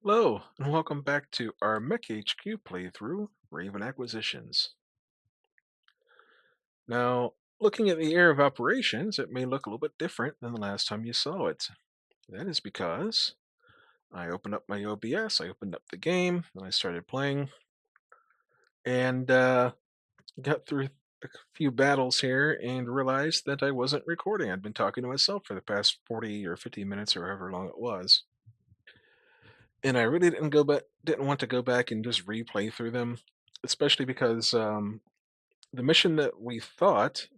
Hello, and welcome back to our MekHQ playthrough, Raven Acquisitions. Now, looking at the area of operations, it may look a little bit different than the last time you saw it. That is because I opened up my OBS, I opened up the game, and I started playing, and got through a few battles here and realized that I wasn't recording. I'd been talking to myself for the past 40 or 50 minutes or however long it was. And I really didn't want to go back and just replay through them, especially because the mission that we thought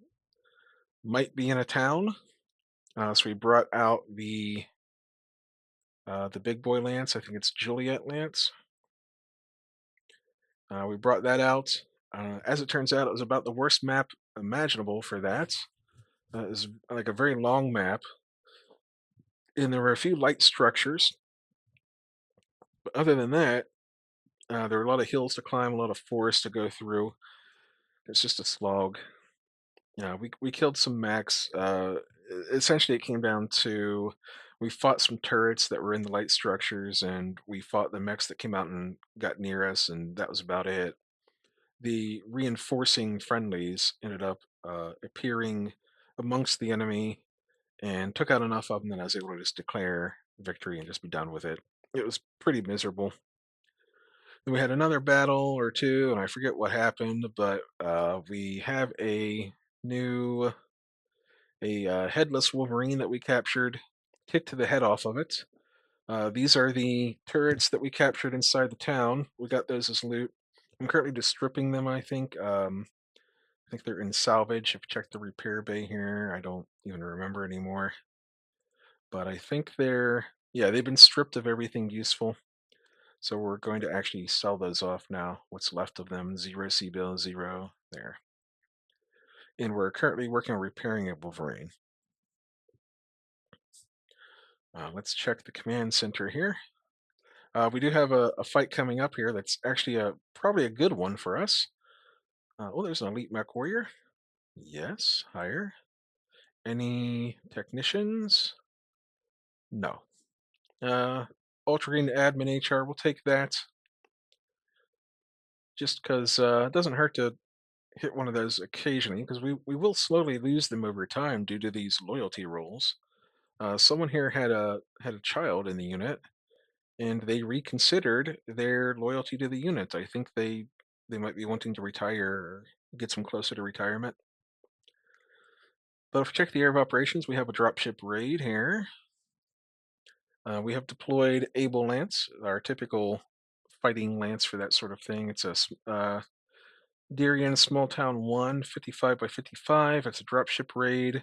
might be in a town. So we brought out the big boy lance. I think it's Juliet lance. We brought that out. As it turns out, it was about the worst map imaginable for that. It was like a very long map, and there were a few light structures. But other than that, there were a lot of hills to climb, a lot of forest to go through. It's just a slog. Yeah, we killed some mechs. Essentially, it came down to we fought some turrets that were in the light structures, and we fought the mechs that came out and got near us, and that was about it. The reinforcing friendlies ended up appearing amongst the enemy and took out enough of them that I was able to just declare victory and just be done with it. It was pretty miserable. Then we had another battle or two, and I forget what happened, but we have new a headless Wolverine that we captured, kicked the head off of it. These are the turrets that we captured inside the town. We got those as loot. I'm currently just stripping them, I think. I think they're in salvage. If you check the repair bay here, I don't even remember anymore. But I think yeah, they've been stripped of everything useful. So we're going to actually sell those off now. What's left of them, 0 C-bill, 0, there. And we're currently working on repairing a Wolverine. Let's check the command center here. We do have a fight coming up here that's actually probably a good one for us. Oh, there's an elite mech warrior. Yes, hire. Any technicians? No. Ultra Green Admin HR, we'll take that. Just because it doesn't hurt to hit one of those occasionally, because we will slowly lose them over time due to these loyalty rules. Someone here had a child in the unit, and they reconsidered their loyalty to the unit. I think they might be wanting to retire or get some closer to retirement. But if we check the area of operations, we have a dropship raid here. We have deployed Able Lance, our typical fighting lance for that sort of thing. It's a Darien Small Town 1, 55 by 55. It's a dropship raid,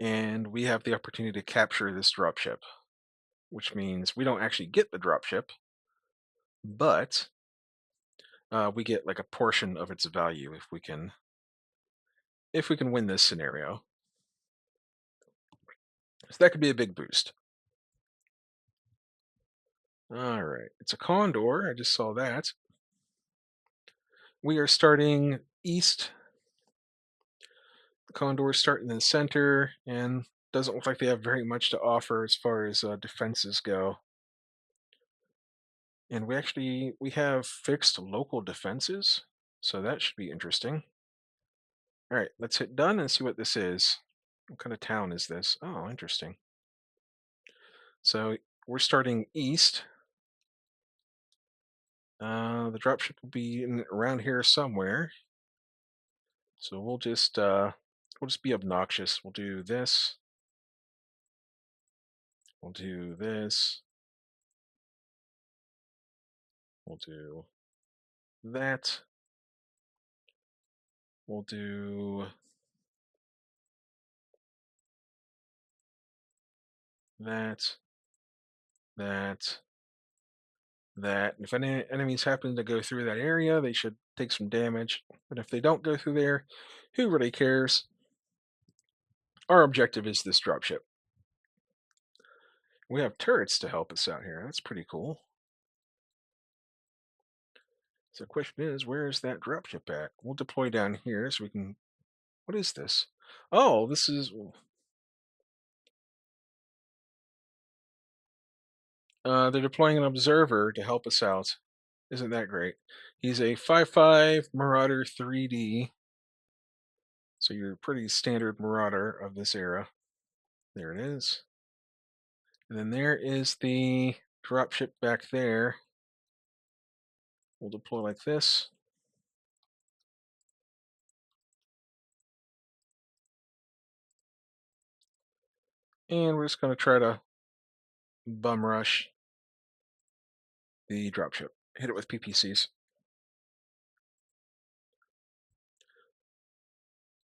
and we have the opportunity to capture this dropship, which means we don't actually get the dropship, but we get like a portion of its value if we can win this scenario. So that could be a big boost. All right, it's a condor. I just saw that. We are starting east. The condors starting in the center, and doesn't look like they have very much to offer as far as defenses go. And we have fixed local defenses, so that should be interesting. All right, let's hit done and see what this is. What kind of town is this? Oh, interesting. So we're starting east. The dropship will be around here somewhere. So we'll just be obnoxious. We'll do this. We'll do this. We'll do that. We'll do that, that, that. And if any enemies happen to go through that area, they should take some damage. But if they don't go through there, who really cares? Our objective is this dropship. We have turrets to help us out here. That's pretty cool. So the question is, where is that dropship at? We'll deploy down here so we can. What is this? Oh, this is. They're deploying an observer to help us out. Isn't that great? He's a 5.5 Marauder 3D, so you're a pretty standard Marauder of this era. There it is. And then there is the dropship back there. We'll deploy like this. And we're just going to try to bum rush the dropship. Hit it with PPCs.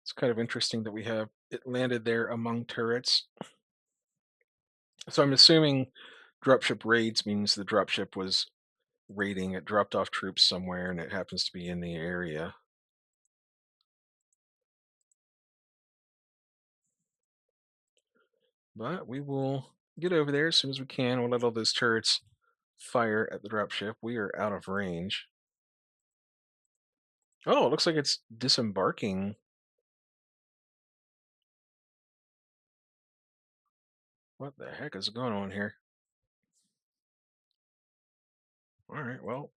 It's kind of interesting that we have it landed there among turrets. So I'm assuming dropship raids means the dropship was raiding. It dropped off troops somewhere and it happens to be in the area. But we will get over there as soon as we can. We'll let all those turrets fire at the dropship. We are out of range. Oh, it looks like it's disembarking. What the heck is going on here? All right, well,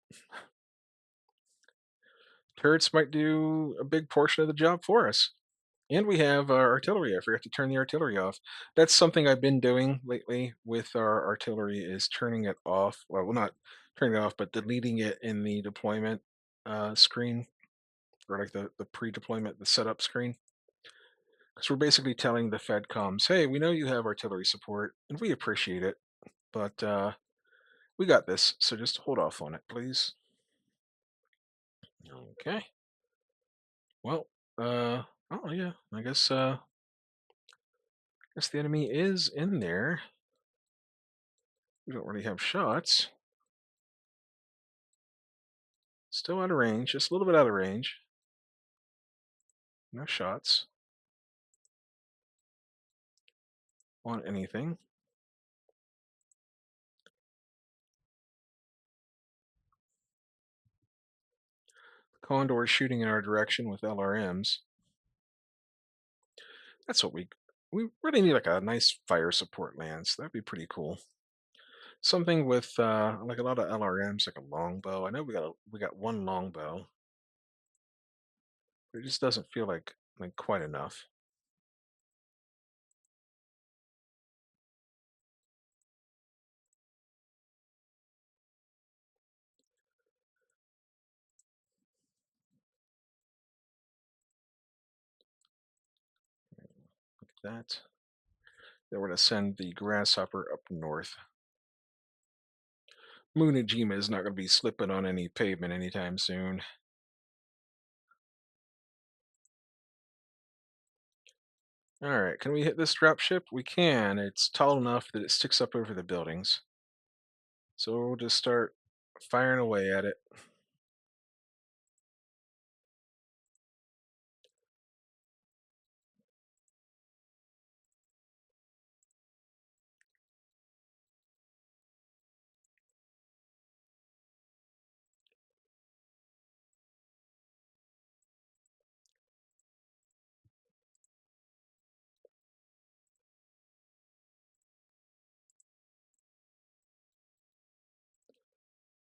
turrets might do a big portion of the job for us. And we have our artillery. I forgot to turn the artillery off. That's something I've been doing lately with our artillery is turning it off. Well, not turning it off, but deleting it in the deployment screen or like the pre-deployment, the setup screen. Because we're basically telling the FedComs, hey, we know you have artillery support and we appreciate it, but we got this. So just hold off on it, please. Okay. Well, oh yeah, I guess the enemy is in there. We don't really have shots. Still out of range, just a little bit out of range. No shots on anything. Condor shooting in our direction with LRMs. That's what we really need like a nice fire support lance. That'd be pretty cool. Something with like a lot of LRMs, like a longbow. I know we got one longbow, but it just doesn't feel like quite enough. Look at that. Then we're gonna send the grasshopper up north. Munajima is not gonna be slipping on any pavement anytime soon. All right, can we hit this dropship? We can. It's tall enough that it sticks up over the buildings. So we'll just start firing away at it.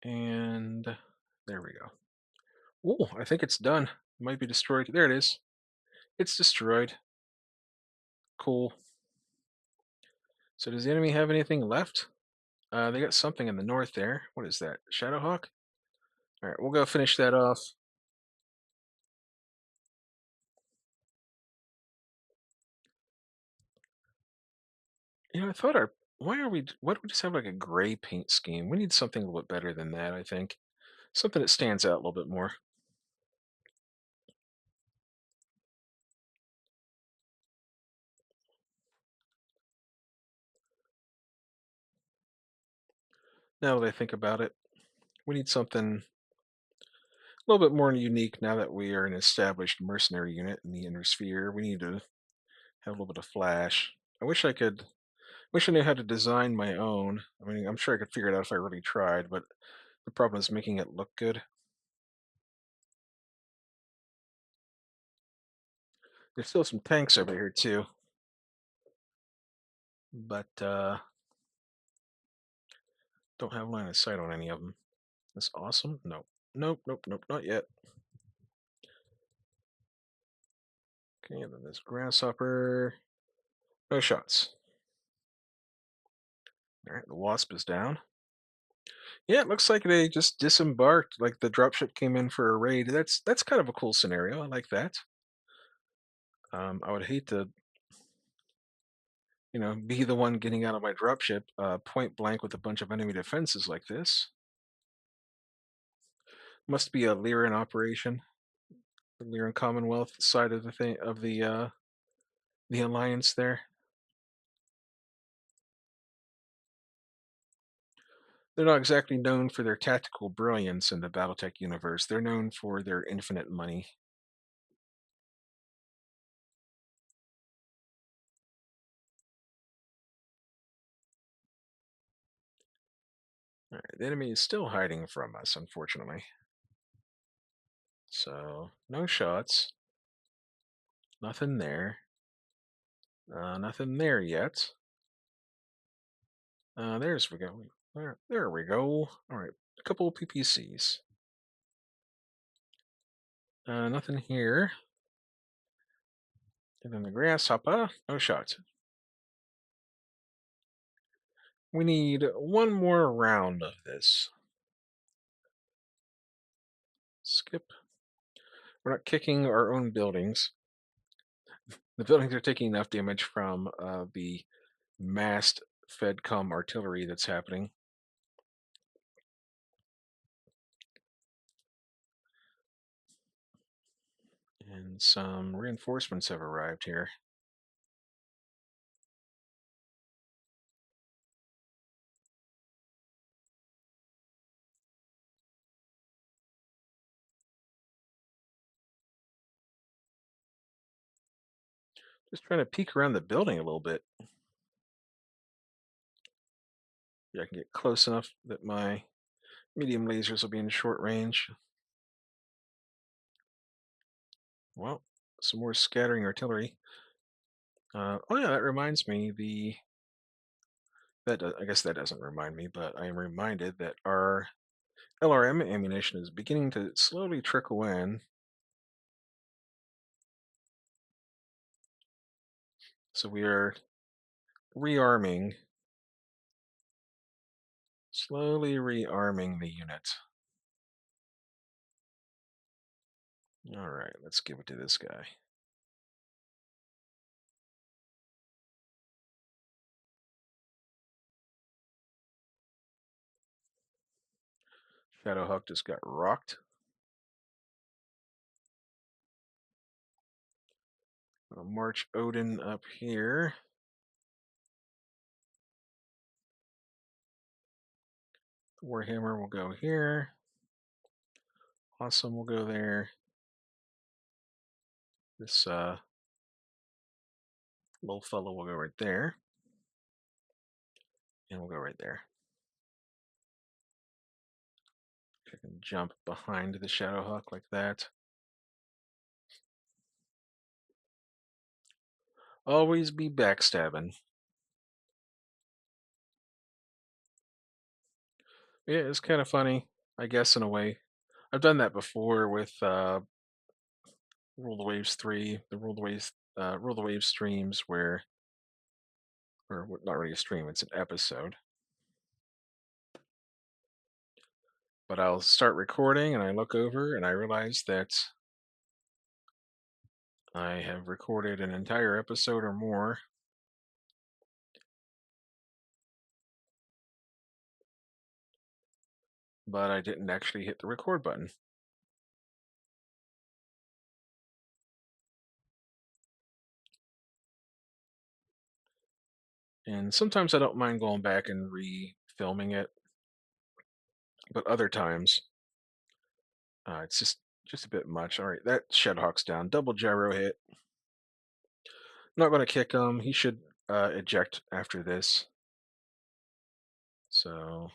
And there we go. Oh, I think it's done. It might be destroyed. There it is. It's destroyed. Cool. So does the enemy have anything left? They got something in the north there. What is that? Shadowhawk? All right, we'll go finish that off. I thought our why don't we just have like a gray paint scheme? We need something a little bit better than that, I think. Something that stands out a little bit more. Now that I think about it, we need something a little bit more unique now that we are an established mercenary unit in the inner sphere. We need to have a little bit of flash. I wish I knew how to design my own. I mean, I'm sure I could figure it out if I really tried, but the problem is making it look good. There's still some tanks over here too, but Don't have line of sight on any of them. That's awesome. Nope. Nope, nope, nope, not yet. Okay, and then this grasshopper. No shots. Alright, the wasp is down. Yeah, it looks like they just disembarked. Like the dropship came in for a raid. That's kind of a cool scenario. I like that. I would hate to, be the one getting out of my dropship point blank with a bunch of enemy defenses like this. Must be a Lyran operation, the Lyran Commonwealth side of the thing of the alliance there. They're not exactly known for their tactical brilliance in the BattleTech universe. They're known for their infinite money. All right, the enemy is still hiding from us, unfortunately. So no shots, nothing there, nothing there yet. There's we go. There we go. All right, a couple of PPCs. Nothing here. And then the grasshopper, no shots. We need one more round of this. Skip. We're not kicking our own buildings. The buildings are taking enough damage from the massed FedCom artillery that's happening. And some reinforcements have arrived here. Just trying to peek around the building a little bit. Yeah, I can get close enough that my medium lasers will be in short range. Well, some more scattering artillery. Oh yeah, that reminds me. I guess that doesn't remind me, but I am reminded that our LRM ammunition is beginning to slowly trickle in. So we are rearming, slowly rearming the unit. All right, let's give it to this guy. Shadowhawk just got rocked. I'll march Odin up here. Warhammer will go here. Awesome will go there. This little fellow will go right there. And we'll go right there. I can jump behind the Shadowhawk like that. Always be backstabbing. Yeah, it's kind of funny, I guess, in a way. I've done that before with Rule the Waves 3, the Rule the Waves streams or not really a stream, it's an episode. But I'll start recording and I look over and I realize that I have recorded an entire episode or more. But I didn't actually hit the record button. And sometimes I don't mind going back and re-filming it, but other times it's just a bit much. All right, that Shadowhawk's down. Double gyro hit. Not going to kick him. He should eject after this. So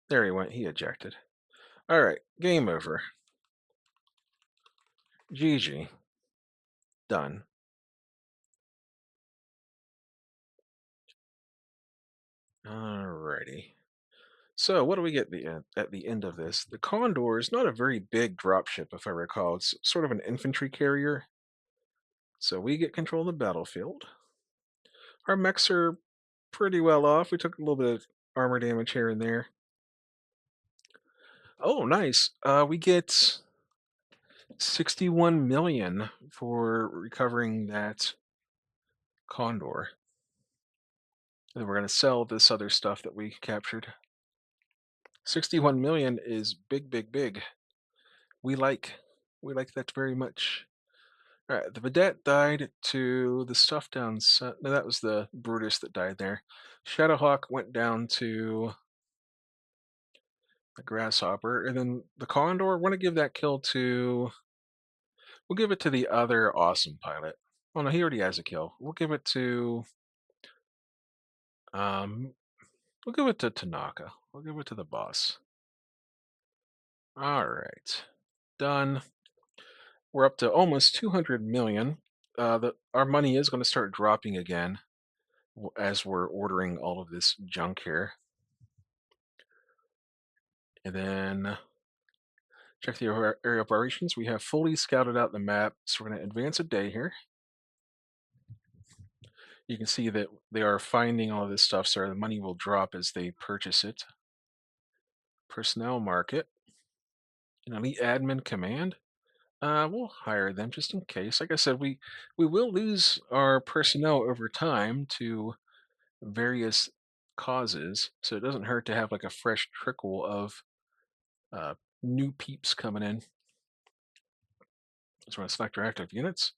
there he went. He ejected. All right, game over. GG. Done. Alrighty. So what do we get at the end of this? The Condor is not a very big dropship, if I recall. It's sort of an infantry carrier. So we get control of the battlefield. Our mechs are pretty well off. We took a little bit of armor damage here and there. Oh, nice. We get 61 million for recovering that Condor. And then we're going to sell this other stuff that we captured. 61 million is big, big, big. We like we like that very much. All right, the Vedette died to the stuff down. No, that was the Brutus that died there. Shadowhawk went down to the Grasshopper, and then the Condor. Want to give that kill to? We'll give it to the other awesome pilot. Oh no, he already has a kill. We'll give it to. Um, we'll give it to Tanaka. We'll give it to the boss. All right, done. We're up to almost 200 million. Our money is going to start dropping again as we're ordering all of this junk here. And then check the area operations. We have fully scouted out the map, so we're going to advance a day here. You can see that they are finding all of this stuff, so the money will drop as they purchase it. Personnel market. An elite admin command. We'll hire them just in case. Like I said, we will lose our personnel over time to various causes, so it doesn't hurt to have like a fresh trickle of uh, new peeps coming in. So we're going to select our active units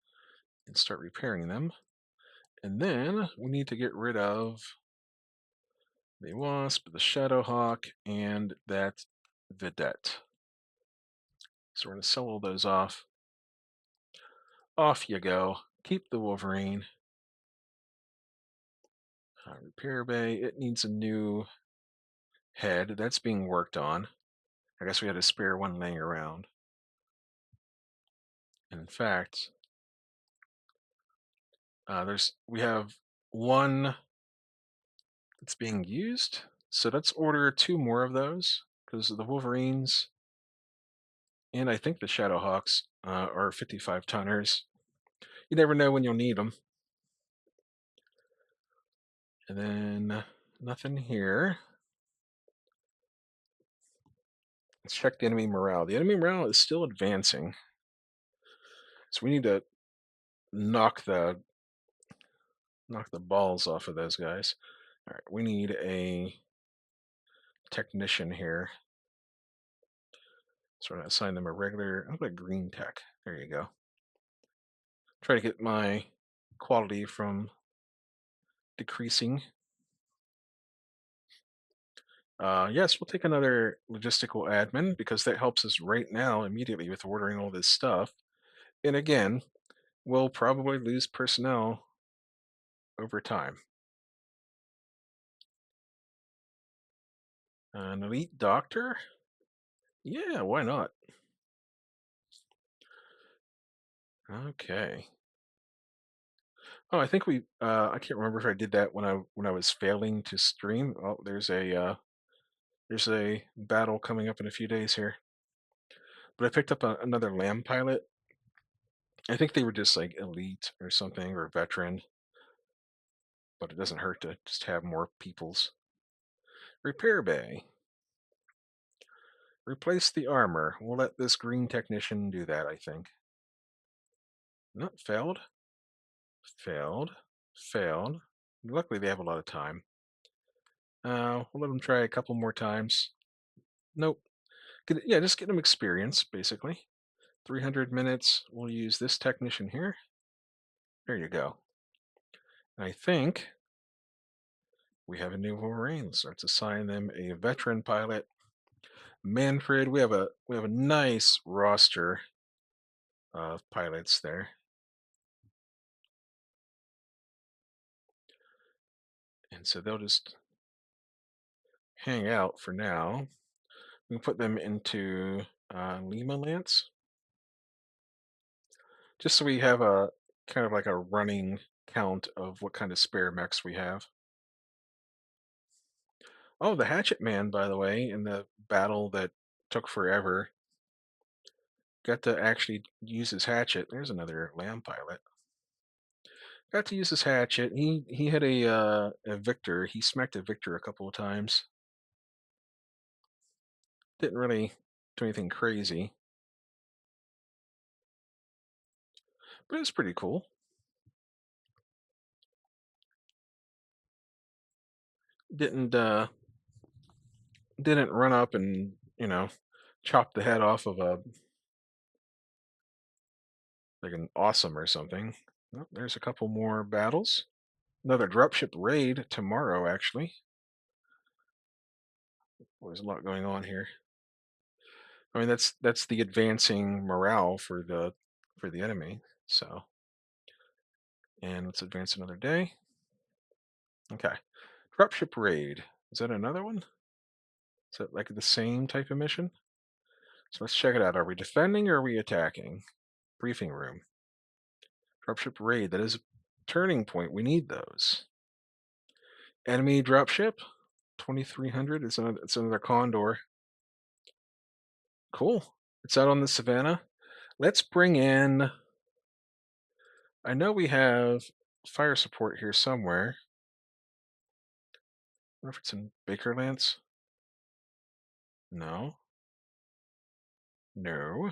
and start repairing them. And then we need to get rid of the Wasp, the Shadowhawk, and that Vedette. So we're going to sell all those off. Off you go. Keep the Wolverine. Repair bay. It needs a new head. That's being worked on. I guess we had a spare one laying around. And in fact, we have one that's being used. So let's order 2 more of those because the Wolverines and I think the Shadowhawks are 55 tonners. You never know when you'll need them. And then nothing here. Let's check the enemy morale. The enemy morale is still advancing. So we need to knock the balls off of those guys. All right, we need a technician here. So we're going to assign them a regular, I'll put green tech. There you go. Try to get my quality from decreasing. Yes, we'll take another logistical admin because that helps us right now immediately with ordering all this stuff. And again, we'll probably lose personnel over time. An elite doctor? Yeah, why not? Okay. Oh, I think I can't remember if I did that when I was failing to stream. Oh, there's a battle coming up in a few days here. But I picked up another lamb pilot. I think they were just like elite or something or veteran, but it doesn't hurt to just have more peoples. Repair bay. Replace the armor. We'll let this green technician do that, I think. No, failed. Failed. Failed. Luckily, they have a lot of time. We'll let them try a couple more times. Nope. Yeah, just get them experience, basically. 300 minutes. We'll use this technician here. There you go. And I think we have a new Wolverine. So let's assign them a veteran pilot. Manfred, we have a nice roster of pilots there. And so they'll just hang out for now. We can put them into Lima Lance, just so we have a kind of like a running count of what kind of spare mechs we have. Oh, the Hatchet Man, by the way, in the battle that took forever, got to actually use his hatchet. There's another land pilot. Got to use his hatchet. He had a Victor. He smacked a Victor a couple of times. Didn't really do anything crazy, but it was pretty cool. Didn't didn't run up and chop the head off of a like an awesome or something. Oh, there's a couple more battles. Another dropship raid tomorrow, actually. Well, there's a lot going on here. I mean, that's the advancing morale for the enemy. So, and let's advance another day. Okay, dropship raid. Is that another one? Is that like the same type of mission? So let's check it out. Are we defending or are we attacking? Briefing room. Dropship raid. That is a turning point. We need those. Enemy dropship. 2300. It's another Condor. Cool. It's out on the savannah. Let's bring in. I know we have fire support here somewhere. I wonder if it's in Bakerlands. No. No.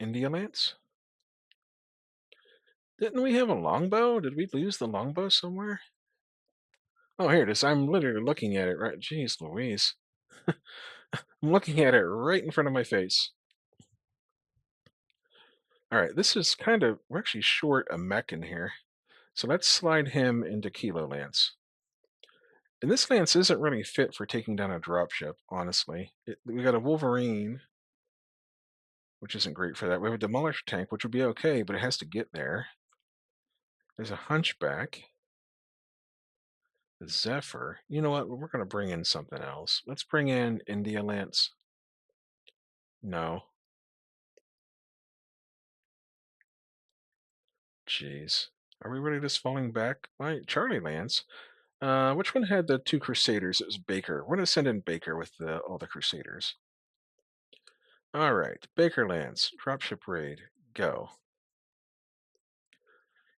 India Lance? Didn't we have a longbow? Did we lose the longbow somewhere? Oh, here it is. I'm literally looking at it right. Jeez Louise. I'm looking at it right in front of my face. All right, this is we're actually short a mech in here. So let's slide him into Kilo Lance. And this lance isn't really fit for taking down a dropship, honestly. We got a Wolverine, which isn't great for that. We have a Demolisher tank, which would be okay, but it has to get there. There's a Hunchback. The Zephyr. You know what? We're going to bring in something else. Let's bring in India Lance. No. Jeez. Are we really just falling back? Right, Charlie Lance. Which one had the two Crusaders? It was Baker. We're going to send in Baker with all the Crusaders. All right, Baker Lance, dropship raid, go.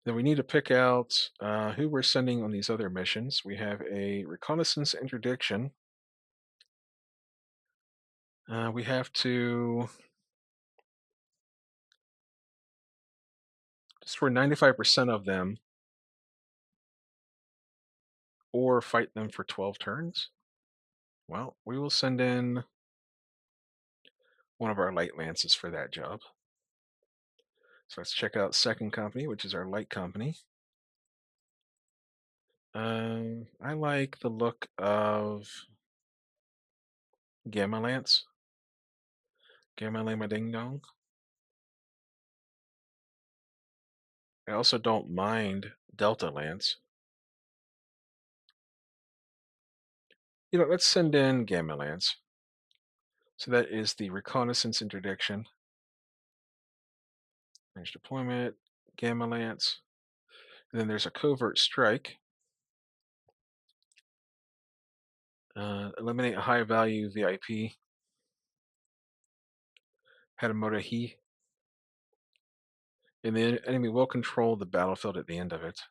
Then we need to pick out who we're sending on these other missions. We have a reconnaissance interdiction. We have to destroy 95% of them or fight them for 12 turns. Well, we will send in one of our light lances for that job. So let's check out second company, which is our light company. I like the look of Gamma Lance. Gamma Lama Ding Dong. I also don't mind Delta Lance. Let's send in Gamma Lance. So that is the reconnaissance interdiction. Range deployment, Gamma Lance. And then there's a covert strike. Eliminate a high value VIP. Hadamoto He. And the enemy will control the battlefield at the end of it.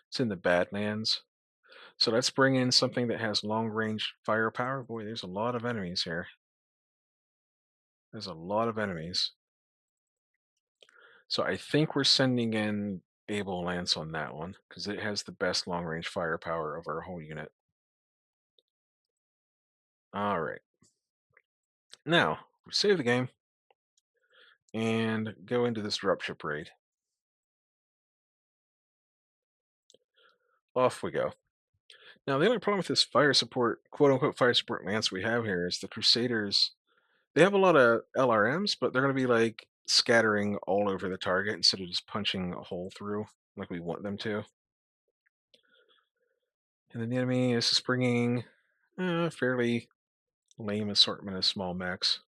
It's in the Badlands. So let's bring in something that has long range firepower. Boy, there's a lot of enemies here. There's a lot of enemies. So I think we're sending in Able Lance on that one because it has the best long range firepower of our whole unit. All right. Now, we save the game and go into this dropship raid. Off we go. Now, the only problem with this fire support, quote unquote fire support lance we have here is the Crusaders. They have a lot of LRMs, but they're going to be like scattering all over the target instead of just punching a hole through like we want them to. And then the enemy is just bringing a fairly lame assortment of small mechs.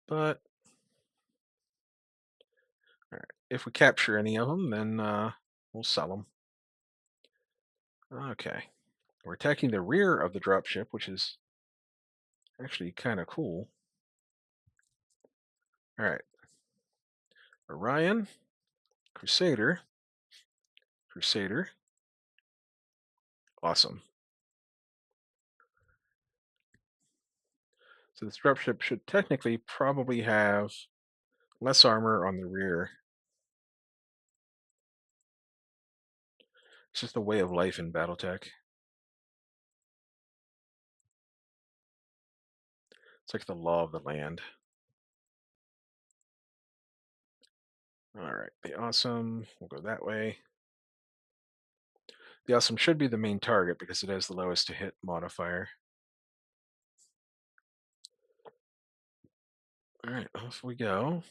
But all right, if we capture any of them, then we'll sell them. Okay. We're attacking the rear of the dropship, which is actually kind of cool. All right. Orion, Crusader, Crusader. Awesome. So this dropship should technically probably have less armor on the rear. It's just a way of life in BattleTech. It's like the law of the land. All right, the awesome. We'll go that way. The awesome should be the main target because it has the lowest to hit modifier. All right, off we go.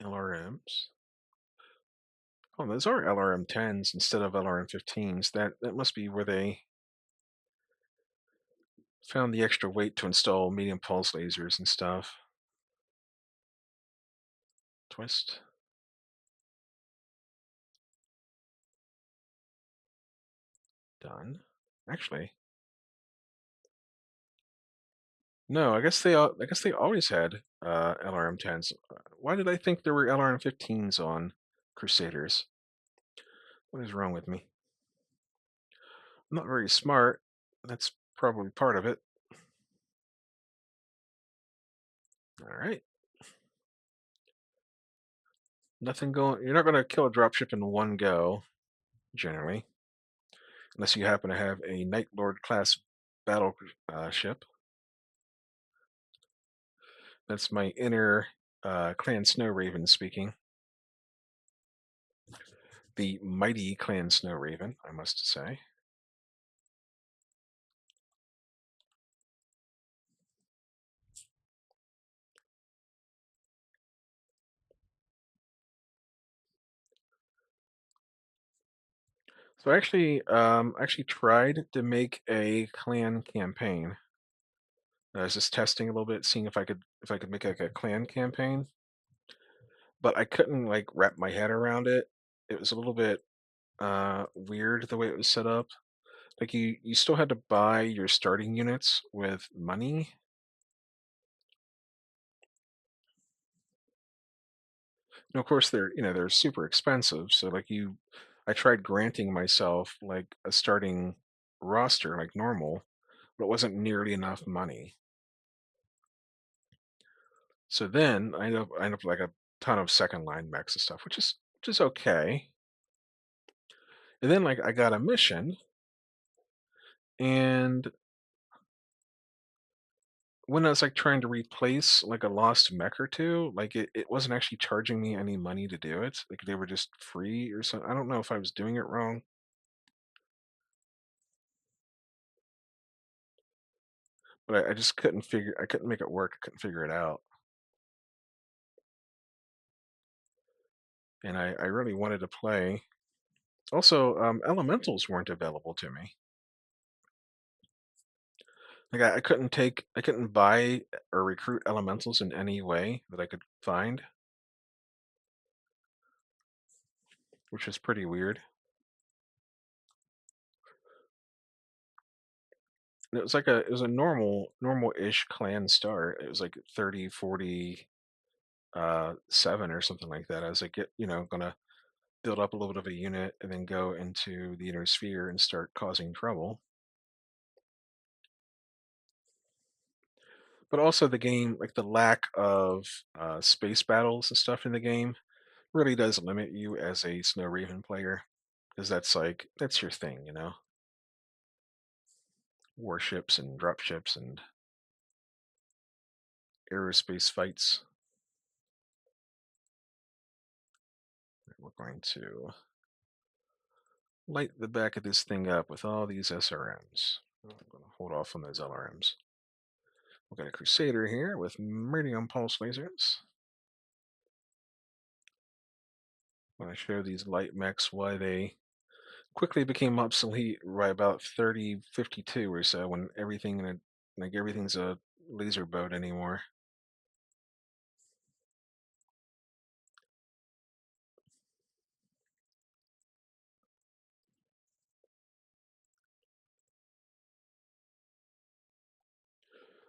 LRMs. Oh, those are LRM 10s instead of LRM 15s. That must be where they found the extra weight to install medium pulse lasers and stuff. Twist. Done. Actually, no. I guess they always had LRM 10s. Why did I think there were LRM 15s on Crusaders? What is wrong with me? I'm not very smart. That's probably part of it. All right. Nothing going. You're not going to kill a dropship in one go, generally, unless you happen to have a Night Lord class battle ship. That's my inner Clan Snow Raven speaking. The mighty Clan Snow Raven, I must say. So I actually tried to make a clan campaign. I was just testing a little bit, seeing if I could make like a clan campaign, but I couldn't like wrap my head around it. It was a little bit weird the way it was set up. Like you still had to buy your starting units with money. And of course they're super expensive. So I tried granting myself like a starting roster like normal, but it wasn't nearly enough money. So then I end up like a ton of second line mechs and stuff, which is okay. And then like I got a mission, and when I was like trying to replace like a lost mech or two, like it wasn't actually charging me any money to do it. Like they were just free or something. I don't know if I was doing it wrong, but I just I couldn't make it work. I couldn't figure it out. And I really wanted to play. Also, elementals weren't available to me. Like I couldn't buy or recruit elementals in any way that I could find, which is pretty weird. And it was a normal-ish clan start. It was like 30, 40, 7 or something like that. I was like, gonna build up a little bit of a unit and then go into the inner sphere and start causing trouble. But also the game, like the lack of space battles and stuff in the game, really does limit you as a Snow Raven player, because that's your thing, warships and dropships and aerospace fights. We're going to light the back of this thing up with all these SRMs. I'm going to hold off on those LRMs. We've got a Crusader here with medium pulse lasers. I'm going to show these light mechs why they quickly became obsolete by about 3052 or so, when everything's a laser boat anymore.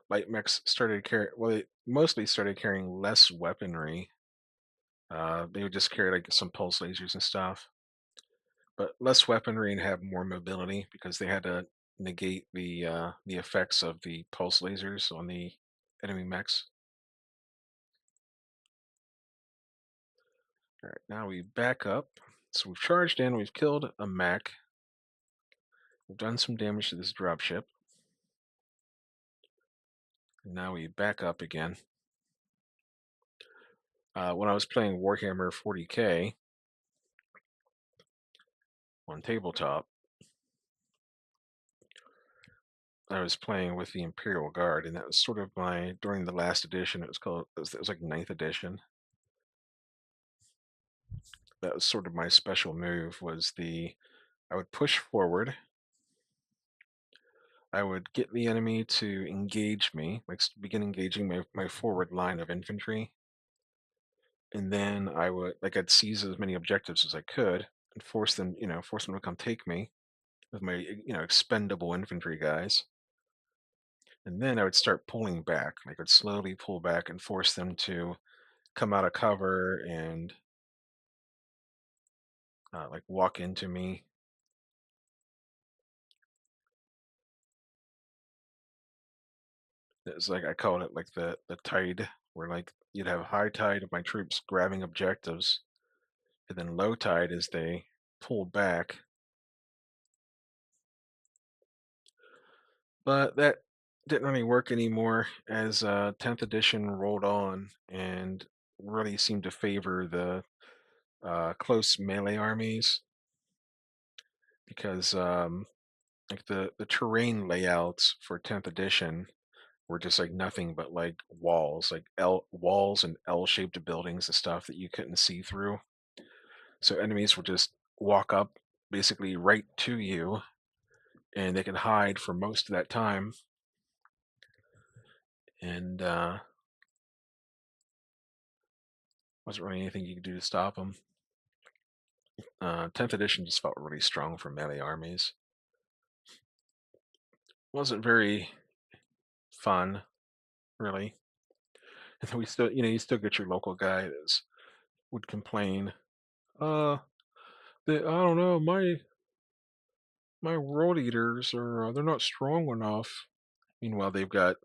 light mechs started carry well, they mostly started carrying less weaponry. They would just carry like some pulse lasers and stuff, but less weaponry and have more mobility because they had to negate the effects of the pulse lasers on the enemy mechs. All right, now we back up. So we've charged in, we've killed a mech, we've done some damage to this dropship, and now we back up again. When I was playing Warhammer 40K on tabletop, I was playing with the Imperial Guard, and that was sort of my during the last edition. It was like ninth edition. That was sort of my special move. Was the I would push forward. I would get the enemy to engage me, like begin engaging my forward line of infantry, and then I'd seize as many objectives as I could and force them to come take me with my expendable infantry guys. And then I would start pulling back. Like, I would slowly pull back and force them to come out of cover and like walk into me. It's like I call it like the tide, where like you'd have high tide of my troops grabbing objectives, and then low tide as they pull back. But that didn't really work anymore as 10th edition rolled on and really seemed to favor the close melee armies because like the terrain layouts for 10th edition were just like nothing but like walls, like walls and L-shaped buildings and stuff that you couldn't see through. So enemies would just walk up basically right to you, and they could hide for most of that time. And wasn't really anything you could do to stop them. 10th edition just felt really strong for melee armies. Wasn't very fun, really. And we still, you still get your local guy that would complain, uh, I don't know, my world eaters they're not strong enough. Meanwhile, they got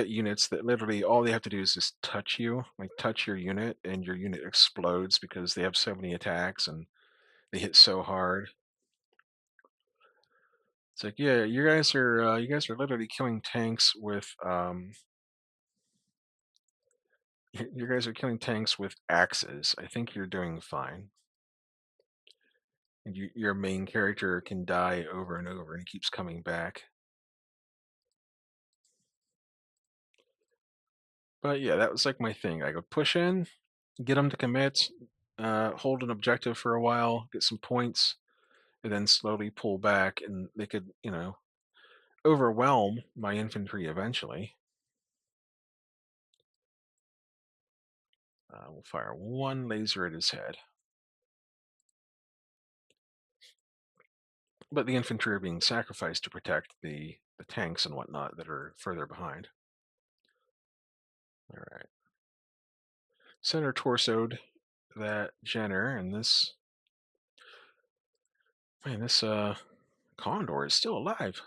units that literally all they have to do is just touch you, like touch your unit, and your unit explodes because they have so many attacks and they hit so hard. It's like, yeah, you guys are literally killing tanks with you guys are killing tanks with axes. I think you're doing fine. And your main character can die over and over and he keeps coming back. But yeah, that was like my thing. I could push in, get them to commit, hold an objective for a while, get some points, and then slowly pull back, and they could, overwhelm my infantry eventually. We'll fire one laser at his head. But the infantry are being sacrificed to protect the tanks and whatnot that are further behind. All right. Center torsoed that Jenner, and this Condor is still alive.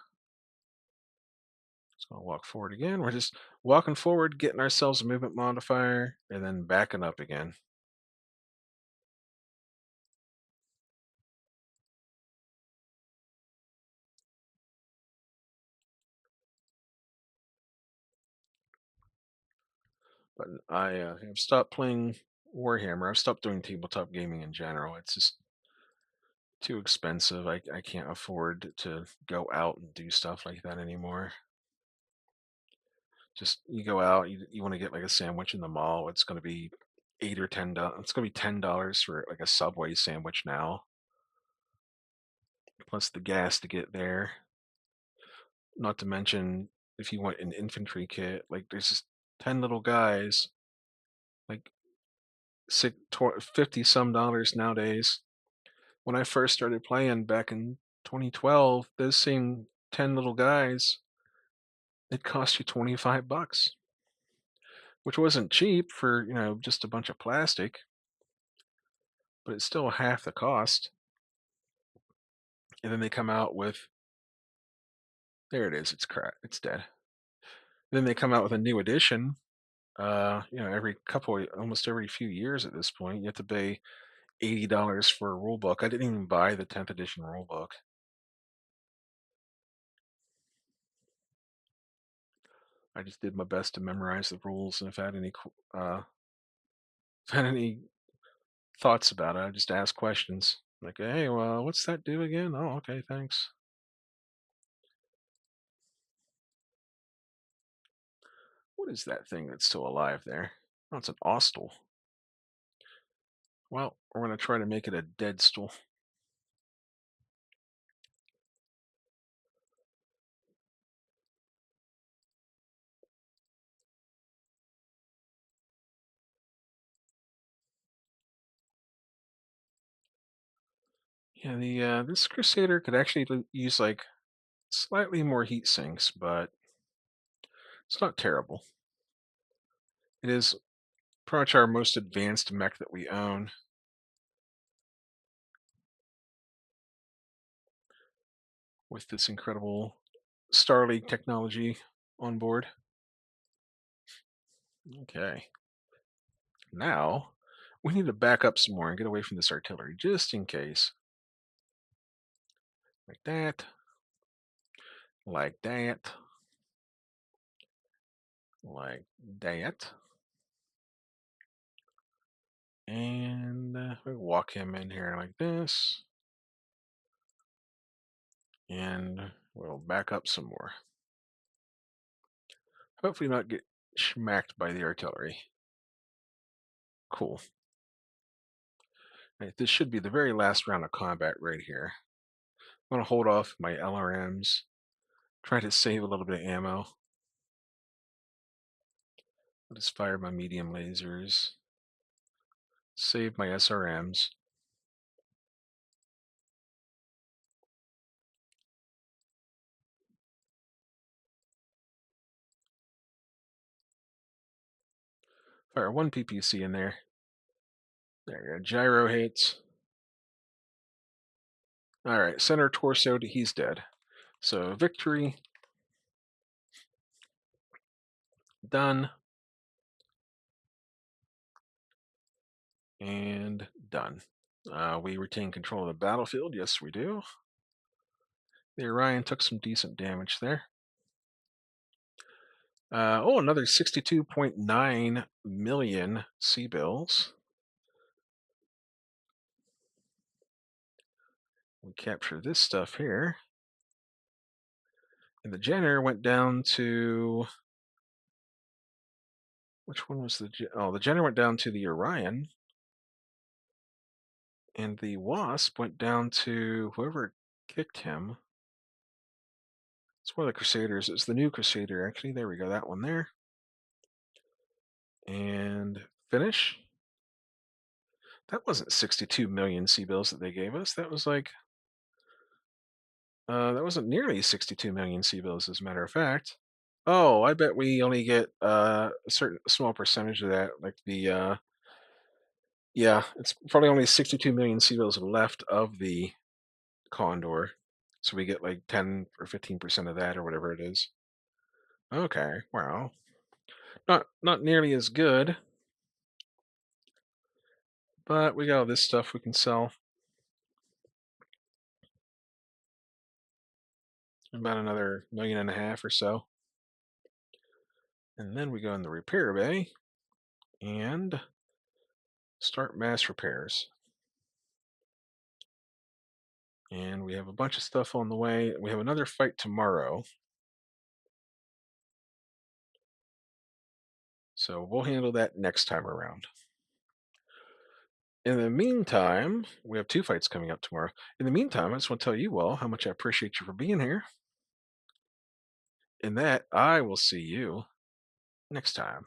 Just gonna walk forward again. We're just walking forward, getting ourselves a movement modifier, and then backing up again. But I have stopped playing Warhammer. I've stopped doing tabletop gaming in general. It's just too expensive. I can't afford to go out and do stuff like that anymore. Just you go out, you want to get like a sandwich in the mall. It's going to be $8 or $10. It's going to be $10 for like a Subway sandwich now, plus the gas to get there. Not to mention if you want an infantry kit, like there's just 10 little guys, like 50 some dollars nowadays. When I first started playing back in 2012, those same 10 little guys, it cost you 25 bucks, which wasn't cheap for, just a bunch of plastic, but it's still half the cost. And then they come out with, there it is, it's dead. Then they come out with a new edition. Every almost every few years at this point, you have to pay $80 for a rule book. I didn't even buy the 10th edition rule book. I just did my best to memorize the rules, and if I had any thoughts about it, I just ask questions like, "Hey, well, what's that do again?" "Oh, okay, thanks." What is that thing that's still alive there? Oh, it's an ostel. Well, we're gonna try to make it a dead stool. Yeah, the this Crusader could actually use like slightly more heat sinks, but it's not terrible. It is pretty much our most advanced mech that we own, with this incredible Starlink technology on board. Okay, now we need to back up some more and get away from this artillery just in case. Like that, like that, like that. And we walk him in here like this. And we'll back up some more. Hopefully not get smacked by the artillery. Cool. Right, this should be the very last round of combat right here. I'm going to hold off my LRMs, try to save a little bit of ammo. I'll just fire my medium lasers, save my SRMs. Fire one PPC in there. There you go. Gyro hits. Alright, center torso, he's dead. So victory. Done. And done. We retain control of the battlefield. Yes, we do. The Orion took some decent damage there. Another 62.9 million C-bills. We capture this stuff here. And the Jenner went down to... Which one was the... Oh, the Jenner went down to the Orion. And the Wasp went down to whoever kicked him. It's one of the Crusaders. It's the new Crusader, actually. There we go, that one there. And finish. That wasn't 62 million C-bills that they gave us. That was like... that wasn't nearly 62 million C-bills, as a matter of fact. Oh, I bet we only get a certain small percentage of that. Like yeah, it's probably only 62 million C-bills left of the Condor. So we get like 10 or 15% of that or whatever it is. Okay, well, not nearly as good, but we got all this stuff we can sell. About another 1.5 million or so. And then we go in the repair bay and start mass repairs. And we have a bunch of stuff on the way. We have another fight tomorrow. So we'll handle that next time around. In the meantime, we have 2 fights coming up tomorrow. In the meantime, I just want to tell you all how much I appreciate you for being here. And that I will see you next time.